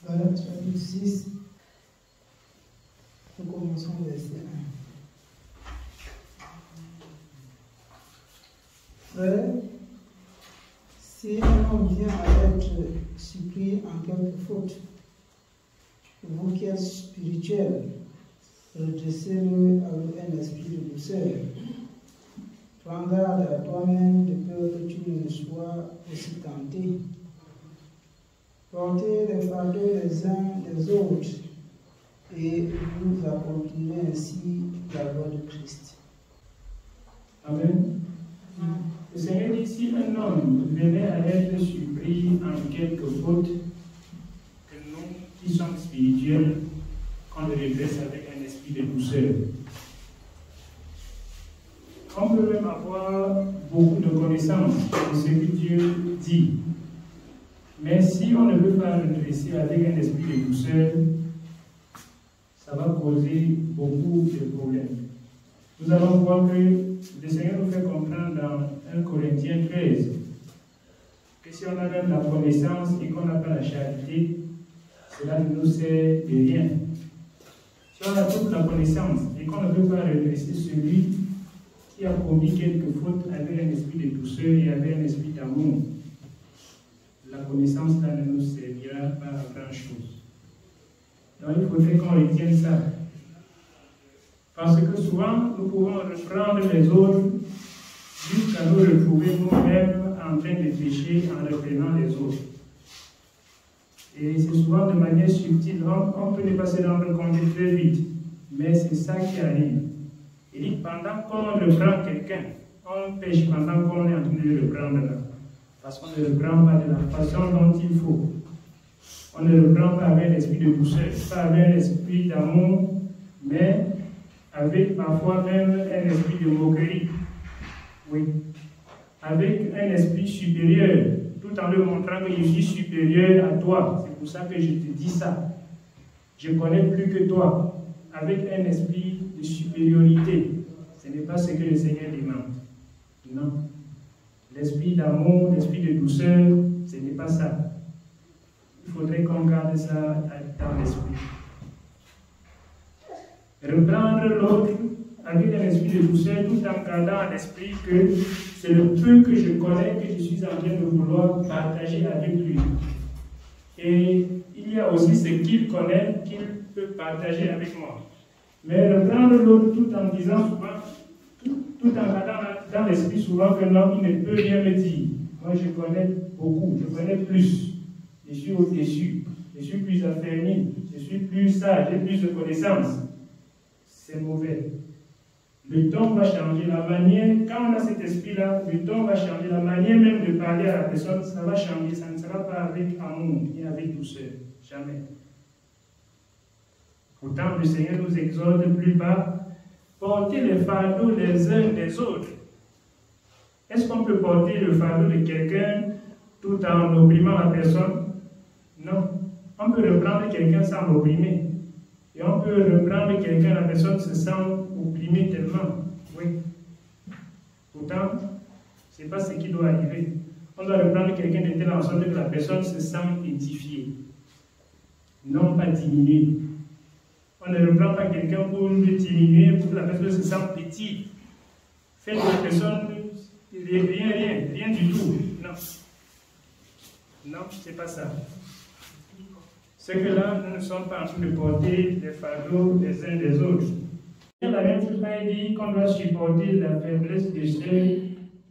Galates chapitre 6, nous commençons au verset 1. Frère, si un homme vient à être surpris en quelque faute, vous qui êtes spirituels, redressez-le avec un esprit de douceur. Prends garde à toi-même de peur que tu ne sois aussi tenté. Portez les fardeaux les uns des autres et vous accomplirez ainsi la loi de Christ. Amen. Le Seigneur dit, si un homme venait à être surpris en quelque faute, que nous qui sommes spirituels, qu'on le redresse avec un esprit de douceur. On peut même avoir beaucoup de connaissances de ce que Dieu dit. Mais si on ne veut pas redresser avec un esprit de douceur, ça va causer beaucoup de problèmes. Nous allons voir que le Seigneur nous fait comprendre dans 1 Corinthiens 13 que si on a même la connaissance et qu'on n'a pas la charité, cela ne nous sert de rien. Si on a toute la connaissance et qu'on ne veut pas redresser celui qui a commis quelques fautes avec un esprit de douceur et avec un esprit d'amour, la connaissance là ne nous servira pas à grand chose. Donc il faudrait qu'on retienne ça. Parce que souvent, nous pouvons reprendre les autres jusqu'à nous retrouver nous-mêmes en train de pécher en reprenant les autres. Et c'est souvent de manière subtile. On peut ne pas se rendre compte très vite. Mais c'est ça qui arrive. Il dit, pendant qu'on reprend quelqu'un, on pêche pendant qu'on est en train de le reprendre là. Parce qu'on ne le reprend pas de la façon dont il faut. On ne le reprend pas avec l'esprit de douceur, pas avec l'esprit d'amour, mais avec parfois même un esprit de moquerie. Oui. Avec un esprit supérieur, tout en lui montrant que je suis supérieur à toi. C'est pour ça que je te dis ça. Je connais plus que toi. Avec un esprit de supériorité. Ce n'est pas ce que le Seigneur demande. Non. L'esprit d'amour, l'esprit de douceur, ce n'est pas ça. Il faudrait qu'on garde ça dans l'esprit. Reprendre l'autre avec un esprit de douceur, tout en gardant à l'esprit que c'est le peu que je connais que je suis en train de vouloir partager avec lui. Et il y a aussi ce qu'il connaît qu'il peut partager avec moi. Mais reprendre l'autre tout en disant souvent, tout en gardant dans l'esprit souvent que non, il ne peut rien me dire. Moi je connais beaucoup, je connais plus. Je suis au-dessus, je suis plus affermi, je suis plus sage, j'ai plus de connaissances. C'est mauvais. Le ton va changer, la manière, quand on a cet esprit-là, le ton va changer, la manière même de parler à la personne, ça va changer, ça ne sera pas avec amour ni avec douceur, jamais. Pourtant, le Seigneur nous exhorte plus bas, portez les fardeaux les uns des autres. Est-ce qu'on peut porter le fardeau de quelqu'un tout en opprimant la personne? Non. On peut reprendre quelqu'un sans l'opprimer. Et on peut reprendre quelqu'un, la personne se sent opprimée tellement. Oui. Pourtant, ce n'est pas ce qui doit arriver. On doit reprendre quelqu'un de telle en sorte que la personne se sent édifiée. Non pas diminuée. On ne reprend pas quelqu'un pour le diminuer, pour que la personne se sente petite. Faites la personne rien du tout. Non. Non, c'est pas ça. C'est que là, nous ne sommes pas en train de porter les fardeaux les uns des autres. La même chose là, il dit qu'on doit supporter la faiblesse de ceux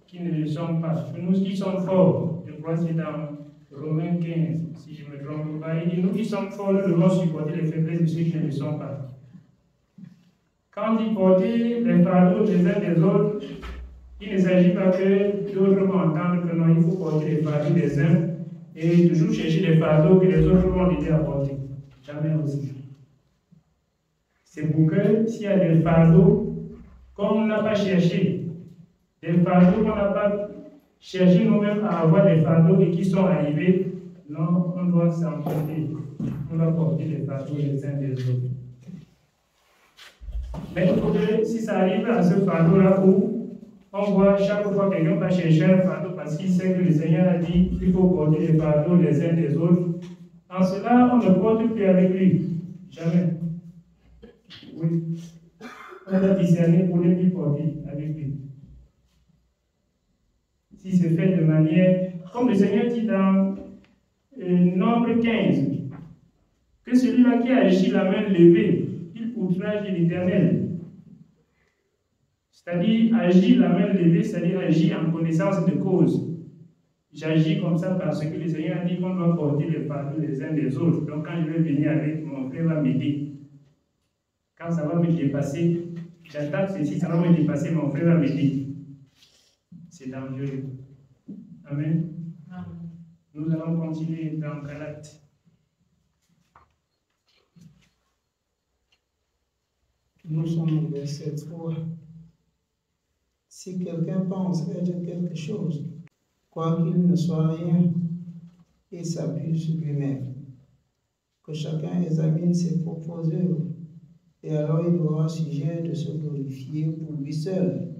qui ne le sont pas. Nous qui sommes forts, je crois que c'est dans Romains 15, si je ne me trompe pas, il dit nous qui sommes forts, nous devons supporter les faiblesses de ceux qui ne le sont pas. Quand il dit porter les fardeaux les uns des autres, il ne s'agit pas que d'autres vont entendre que non, il faut porter les fardeaux des uns et toujours chercher les fardeaux que les autres vont aider à porter. Jamais aussi. C'est pour que s'il y a des fardeaux qu'on n'a pas cherché, des fardeaux qu'on n'a pas cherché nous-mêmes à avoir des fardeaux et qui sont arrivés, non, on doit s'en porter. On doit porter les fardeaux les uns des autres. Mais il faudrait, si ça arrive à ce fardeau-là où on voit chaque fois que quelqu'un va chercher un fardeau parce qu'il sait que le Seigneur a dit qu'il faut porter les fardeaux les uns des autres, En cela, on ne porte plus avec lui. Jamais. Oui. On va discerner pour ne plus porter avec lui. Si c'est fait de manière, comme le Seigneur dit dans Nombre 15, que celui-là qui agit la main levée, il outrage l'Éternel. C'est-à-dire, agir la main levée, c'est-à-dire agir en connaissance de cause. J'agis comme ça parce que le Seigneur a dit qu'on doit porter les fardeaux les uns des autres. Donc, quand je vais venir avec mon frère, va m'aider. Quand ça va me dépasser, j'attaque ceci, ça va me dépasser, mon frère va m'aider. C'est dangereux. Amen. Nous allons continuer dans Galates. Nous sommes au verset 3. Si quelqu'un pense être quelque chose, quoiqu'il ne soit rien, il s'appuie sur lui-même. Que chacun examine ses propres œuvres, et alors il aura sujet de se glorifier pour lui seul,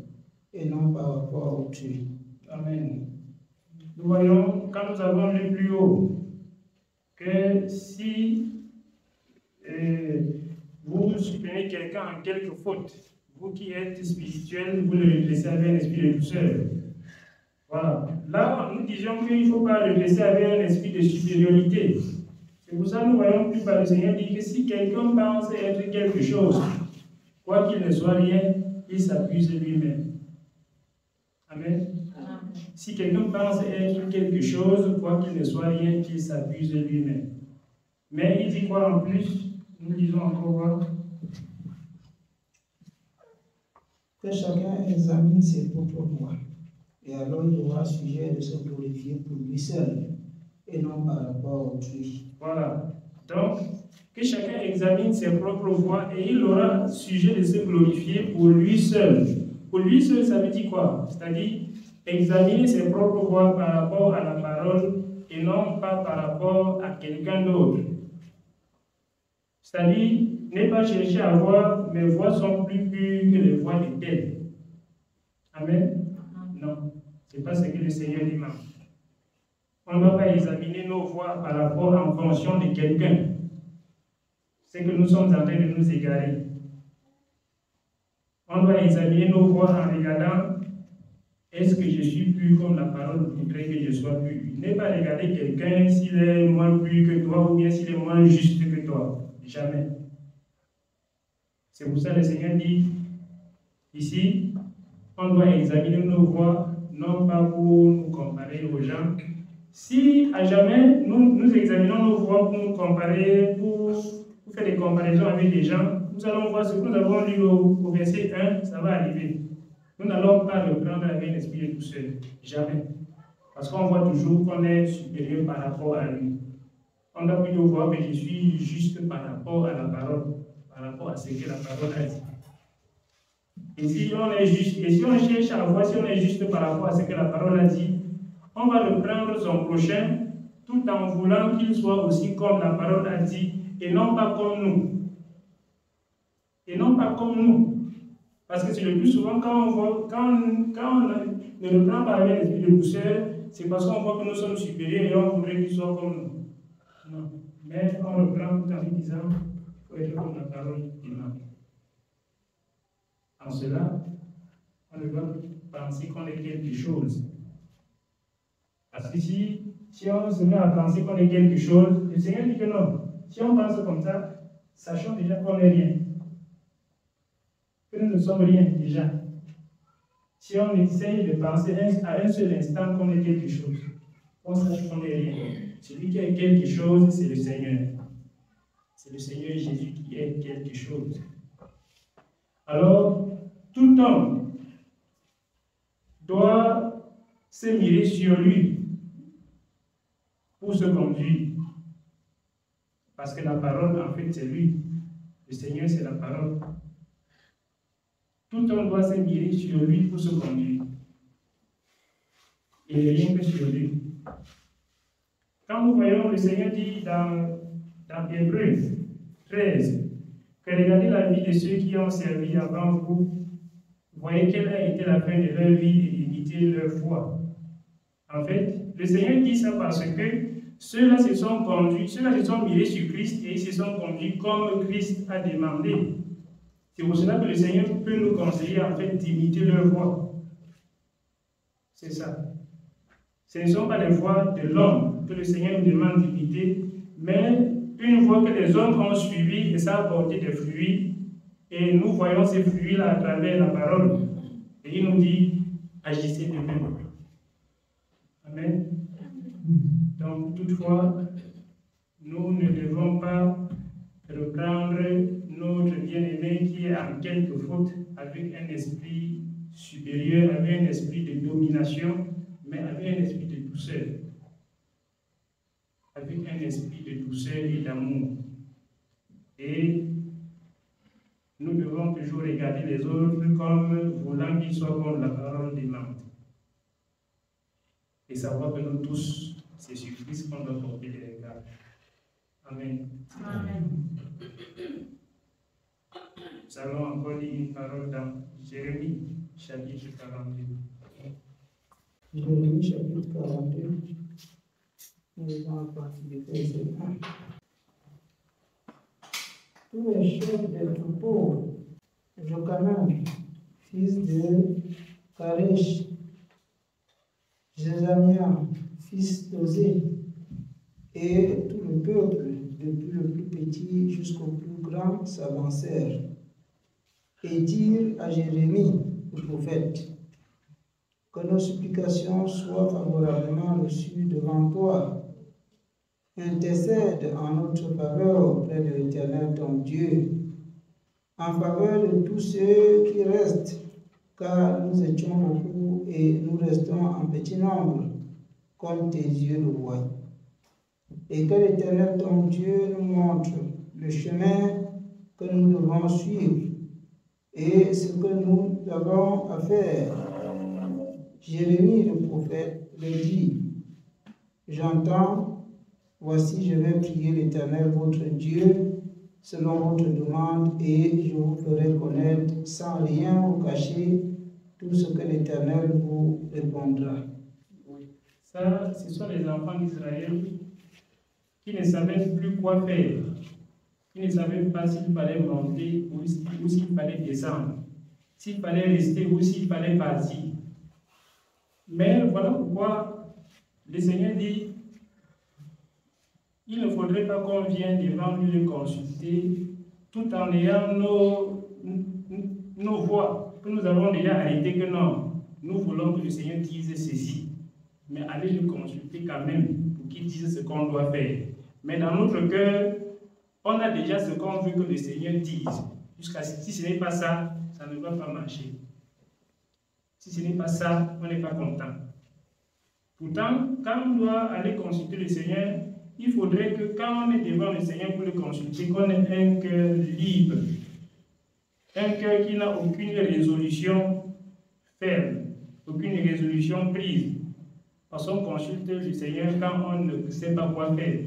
et non par rapport à autrui. Amen. Nous voyons, quand nous avons lu plus haut, que si vous supprimez quelqu'un en quelque faute, vous qui êtes spirituel, vous le redressez avec un esprit de douceur. Voilà. Là, nous disions qu'il ne faut pas le redresser avec un esprit de supériorité. C'est pour ça que nous voyons plus bas le Seigneur dit que si quelqu'un pense être quelque chose, quoi qu'il ne soit rien, il s'appuie sur lui-même. Amen. Si quelqu'un pense être quelque chose, quoi qu'il ne soit rien, qu'il s'appuie sur lui-même. Mais il dit quoi en plus? Nous disons encore quoi? Que chacun examine ses propres voies, et alors il aura sujet de se glorifier pour lui seul, et non par rapport à autrui. Voilà. Donc, que chacun examine ses propres voies, et il aura sujet de se glorifier pour lui seul. Pour lui seul, ça veut dire quoi? C'est-à-dire, examiner ses propres voies par rapport à la parole, et non pas par rapport à quelqu'un d'autre. C'est-à-dire, ne pas chercher à voir mes voies sont plus pures que les voies de tel. Amen. Non, ce n'est pas ce que le Seigneur dit. On ne doit pas examiner nos voies par rapport en fonction de quelqu'un. C'est que nous sommes en train de nous égarer. On doit examiner nos voies en regardant est-ce que je suis pur comme la parole voudrait que je sois pur. Ne pas regarder quelqu'un s'il est moins pur que toi ou bien s'il est moins juste que toi. Jamais. C'est pour ça que le Seigneur dit ici, on doit examiner nos voies, non pas pour nous comparer aux gens. Si à jamais nous examinons nos voies pour nous comparer, pour faire des comparaisons avec les gens, nous allons voir ce que nous avons lu au verset 1, ça va arriver. Nous n'allons pas le prendre avec un esprit de douceur. Jamais. Parce qu'on voit toujours qu'on est supérieur par rapport à lui. On doit plutôt voir que je suis juste par rapport à la parole, par rapport à ce que la parole a dit. Et si on est juste, et si on cherche à voir si on est juste par rapport à ce que la parole a dit, on va reprendre son prochain tout en voulant qu'il soit aussi comme la parole a dit et non pas comme nous. Et non pas comme nous. Parce que c'est le plus souvent quand on ne le prend pas avec l'esprit de douceur, c'est parce qu'on voit que nous sommes supérieurs et on voudrait qu'il soit comme nous. Non. Mais on le prend tout en lui disant il faut être comme la parole demande. En cela, on ne doit penser qu'on est quelque chose. Parce que si on se met à penser qu'on est quelque chose, le Seigneur dit que non. Si on pense comme ça, sachons déjà qu'on n'est rien. Que nous ne sommes rien déjà. Si on essaye de penser à un seul instant qu'on est quelque chose, on sache qu'on n'est rien. Celui qui est quelque chose, c'est le Seigneur. C'est le Seigneur Jésus qui est quelque chose. Alors, tout homme doit se mirer sur lui pour se conduire. Parce que la parole, en fait, c'est lui. Le Seigneur, c'est la parole. Tout homme doit se mirer sur lui pour se conduire. Et rien que sur lui. Quand nous voyons le Seigneur dit dans Hébreux 13 que regardez la vie de ceux qui ont servi avant vous, voyez quelle a été la fin de leur vie et imitez leur foi. En fait, le Seigneur dit ça parce que ceux-là se sont conduits, ceux-là se sont mirés sur Christ et ils se sont conduits comme Christ a demandé. C'est pour cela que le Seigneur peut nous conseiller en fait d'imiter leur voie. C'est ça. Ce ne sont pas les voies de l'homme que le Seigneur nous demande d'imiter, mais une voie que les hommes ont suivie et ça a apporté des fruits. Et nous voyons ces fruits-là à travers la parole. Et il nous dit, agissez de même. Amen. Donc, toutefois, nous ne devons pas reprendre notre bien-aimé qui est en quelque faute avec un esprit supérieur, avec un esprit de domination, mais avec un esprit de douceur. Avec un esprit de douceur et d'amour. Et nous devons toujours regarder les autres comme voulant qu'ils soient comme la parole demande. Et savoir que nous tous, c'est sur Christ qu'on doit porter les regards. Amen. Amen. Nous allons encore lire une parole dans Jérémie, chapitre 42. Jérémie, chapitre 42. Nous allons à partir du verset 1. Tous les chefs des troupeaux, Jochanan, fils de Karesh, Jézania, fils d'Osée, et tout le peuple, depuis le plus petit jusqu'au plus grand, s'avancèrent et dirent à Jérémie, le prophète, que nos supplications soient favorablement reçues devant toi. Intercède en notre faveur auprès de l'Éternel ton Dieu, en faveur de tous ceux qui restent, car nous étions beaucoup et nous restons en petit nombre, comme tes yeux le voient. Et que l'Éternel ton Dieu nous montre le chemin que nous devons suivre et ce que nous avons à faire. Jérémie le prophète le dit, j'entends, voici je vais prier l'Éternel votre Dieu selon votre demande et je vous ferai connaître sans rien vous cacher tout ce que l'Éternel vous répondra. Ça, ce sont les enfants d'Israël qui ne savaient plus quoi faire, qui ne savaient pas s'il fallait monter ou s'il fallait descendre, s'il fallait rester ou s'il fallait partir. Mais voilà pourquoi le Seigneur dit, il ne faudrait pas qu'on vienne devant lui le consulter tout en ayant nos voix, que nous avons déjà arrêté que non, nous voulons que le Seigneur dise ceci. Mais allez le consulter quand même pour qu'il dise ce qu'on doit faire. Mais dans notre cœur, on a déjà ce qu'on veut que le Seigneur dise. Jusqu'à si ce n'est pas ça, ça ne va pas marcher. Si ce n'est pas ça, on n'est pas content. Pourtant, quand on doit aller consulter le Seigneur, il faudrait que quand on est devant le Seigneur pour le consulter, qu'on ait un cœur libre. Un cœur qui n'a aucune résolution ferme, aucune résolution prise. Parce qu'on consulte le Seigneur quand on ne sait pas quoi faire.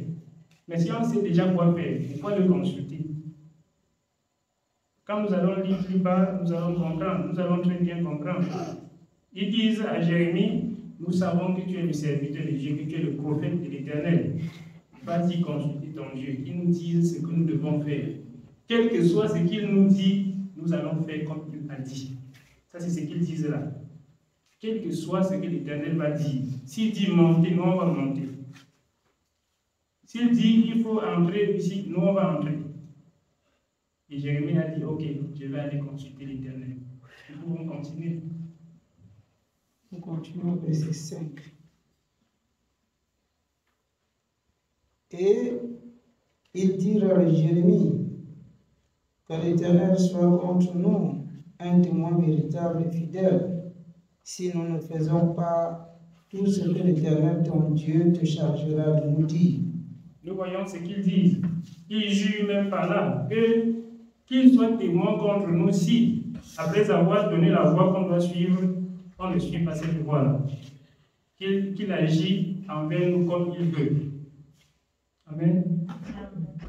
Mais si on sait déjà quoi faire, pourquoi le consulter? Quand nous allons lire plus bas, nous allons comprendre, nous allons très bien comprendre. Ils disent à Jérémie, nous savons que tu es le serviteur de Dieu, que tu es le prophète de l'Éternel. Vas-y consulter ton Dieu, qu'il nous dise ce que nous devons faire. Quel que soit ce qu'il nous dit, nous allons faire comme il a dit. Ça, c'est ce qu'ils disent là. Quel que soit ce que l'Éternel va dire. S'il dit monter, nous on va monter. S'il dit il faut entrer ici, nous on va entrer. Et Jérémie a dit, ok, je vais aller consulter l'Éternel. Nous pouvons continuer. Nous continuons au verset 5. Et ils dirent à Jérémie, que l'Éternel soit contre nous, un témoin véritable et fidèle, si nous ne faisons pas tout ce que l'Éternel ton Dieu te chargera de nous dire. Nous voyons ce qu'ils disent. Ils jurent même par là qu'ils soient témoins contre nous si, après avoir donné la voie qu'on doit suivre, on ne suit pas cette voie-là. Qu'il agit envers nous comme il veut. Amen.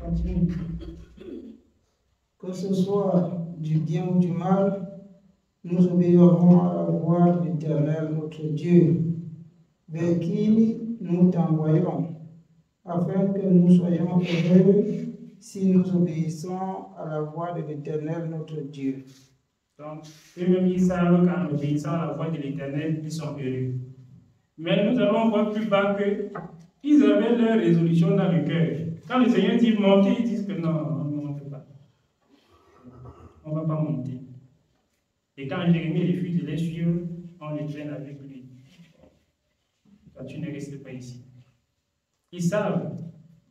Continue. Que ce soit du bien ou du mal, nous obéirons à la voix de l'Éternel notre Dieu, vers qui nous t'envoyons. afin que nous soyons heureux si nous obéissons à la voix de l'Éternel notre Dieu. Donc, eux-mêmes, ils savent qu'en obéissant à la voix de l'Éternel, ils sont heureux. Mais nous allons voir plus bas qu'ils avaient leur résolution dans le cœur. Quand le Seigneur dit monter, ils disent que non, on ne peut pas. On ne va pas monter. Et quand Jérémie refuse de les suivre, on les traîne avec lui. Toi, tu ne restes pas ici. Ils savent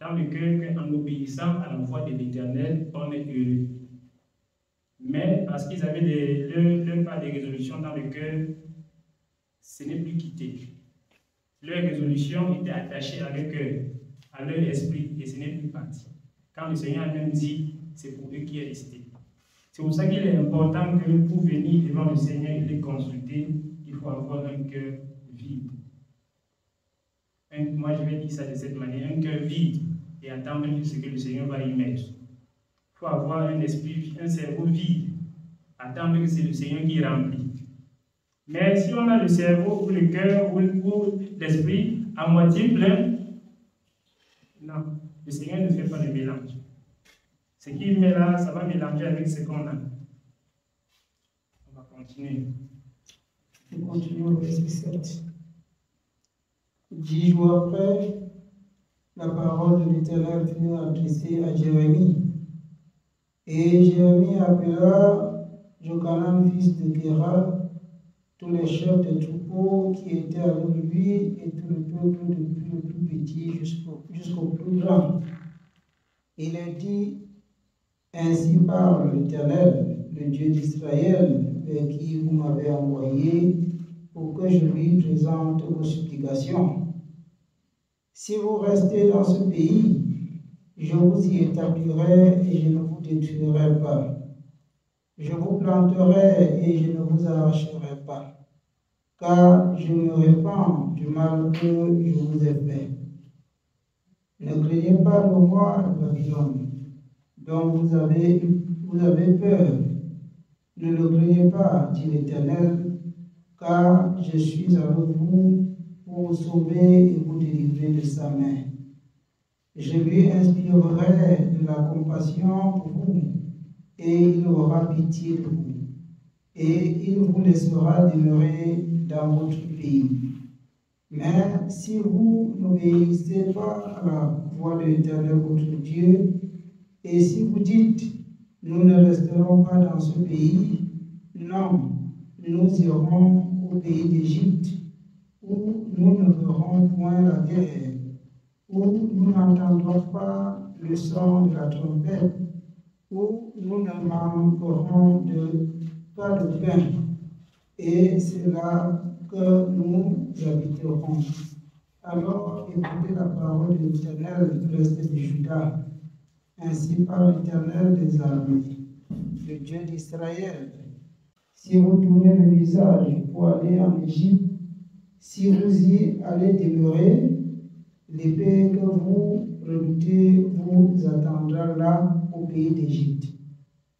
dans le cœur qu'en obéissant à la voix de l'Éternel, on est heureux. Mais parce qu'ils avaient leur part de résolution dans le cœur, ce n'est plus quitté. Leur résolution était attachée à leur cœur, à leur esprit, et ce n'est plus parti. Quand le Seigneur a même dit, c'est pour eux qui est resté. C'est pour ça qu'il est important que pour venir devant le Seigneur et les consulter, il faut avoir un cœur vide. Moi, je vais dire ça de cette manière, un cœur vide et attendre ce que le Seigneur va y mettre. Il faut avoir un esprit, un cerveau vide, attendre que c'est le Seigneur qui remplit. Mais si on a le cerveau ou le cœur ou l'esprit à moitié plein, non, le Seigneur ne fait pas le mélange. Ce qu'il met là, ça va mélanger avec ce qu'on a. On va continuer. Nous continuons au verset 7. 10 jours après, la parole de l'Éternel fut adressée à Jérémie. Et Jérémie appela Jochanan, fils de Kéra, tous les chefs de troupeaux qui étaient avec lui et tout le peuple, depuis le plus petit jusqu'au plus grand. Il a dit, ainsi parle l'Éternel, le Dieu d'Israël, vers qui vous m'avez envoyé, pour que je lui présente vos supplications. Si vous restez dans ce pays, je vous y établirai et je ne vous détruirai pas. Je vous planterai et je ne vous arracherai pas, car je me répands du mal que je vous ai fait. Ne craignez pas le roi de Babylone, dont vous avez peur. Ne le craignez pas, dit l'Éternel, car je suis avec vous pour vous sauver et vous délivrer de sa main. Je lui inspirerai de la compassion pour vous, et il aura pitié de vous, et il vous laissera demeurer dans votre pays. Mais si vous n'obéissez pas à la voix de l'Éternel votre Dieu, et si vous dites, nous ne resterons pas dans ce pays, non, nous irons au pays d'Égypte, où nous ne verrons point la guerre, où nous n'entendrons pas le son de la trompette, où nous ne mangerons pas de pain, et c'est là que nous habiterons. Alors écoutez la parole de l'Éternel, reste de Juda. Ainsi parle l'Éternel des armées, le Dieu d'Israël. Si vous tournez le visage pour aller en Égypte, si vous y allez demeurer, l'épée que vous redoutez vous attendra là au pays d'Égypte.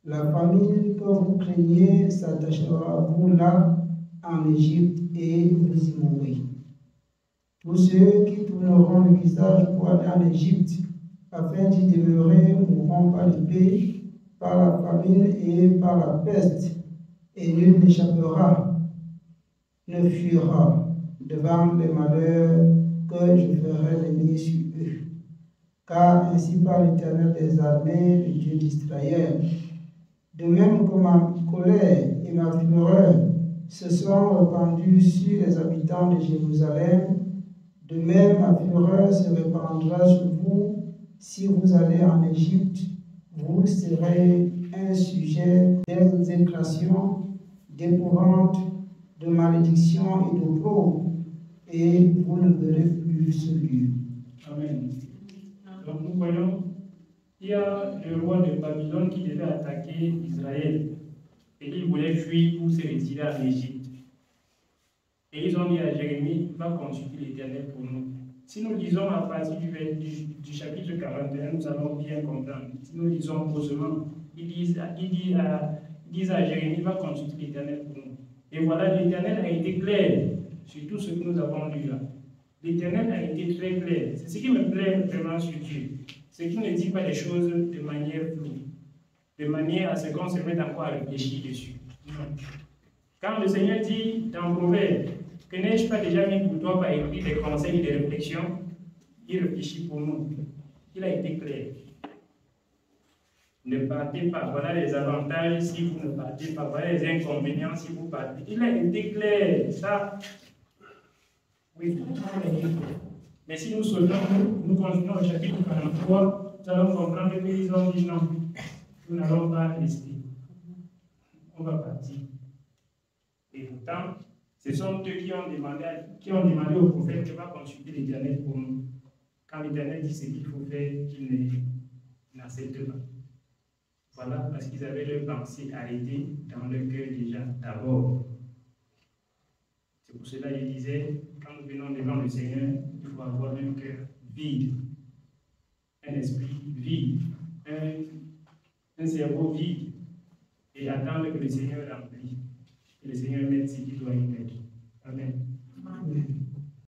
La famine que vous craignez s'attachera à vous là en Égypte et vous y mourrez. Tous ceux qui tourneront le visage pour aller en Égypte afin d'y demeurer mourront par l'épée, par la famine et par la peste, et nul n'échappera, ne fuira devant les malheurs que je ferai venir sur eux. Car ainsi parle l'Éternel des armées, le Dieu d'Israël. De même que ma colère et ma fureur se sont répandues sur les habitants de Jérusalem, de même ma fureur se répandra sur vous. Si vous allez en Égypte, vous serez un sujet d'exécration, d'épouvante, de malédiction et d'opprobre, et vous ne verrez plus ce lieu. Amen. Donc nous voyons, il y a le roi de Babylone qui devait attaquer Israël, et il voulait fuir pour se retirer en Égypte. Et ils ont dit à Jérémie, va consulter l'Éternel pour nous. Si nous lisons à partir du chapitre 41, nous allons bien comprendre. Si nous lisons posément, ils disent à Jérémie, va consulter l'Éternel pour nous. Et voilà, l'Éternel a été clair sur tout ce que nous avons lu là. l'Éternel a été très clair. C'est ce qui me plaît vraiment sur Dieu. C'est qu'il ne dit pas des choses de manière floue, de manière à ce qu'on se mette encore à réfléchir dessus. Non. Quand le Seigneur dit dans Proverbe, que n'ai-je pas déjà mis pour toi par écrit des conseils et des réflexions, il réfléchit pour nous. Il a été clair. Ne partez pas, voilà les avantages si vous ne partez pas, voilà les inconvénients si vous partez. Il a été clair, ça. Oui, mais si nous sautons, nous continuons au chapitre 43, nous allons comprendre que ils ont dit non, nous n'allons pas rester. On va partir. Et pourtant, ce sont eux qui ont demandé au prophète de ne pas consulter l'Éternel pour nous. Quand l'Éternel dit ce qu'il faut faire, qu'ils n'acceptent pas. Voilà, parce qu'ils avaient leur pensée arrêtée dans leur cœur déjà d'abord. C'est pour cela qu'il disait, quand nous venons devant le Seigneur, il faut avoir un cœur vide, un esprit vide, un cerveau vide, et attendre que le Seigneur remplisse, que le Seigneur mette ce qu'il doit y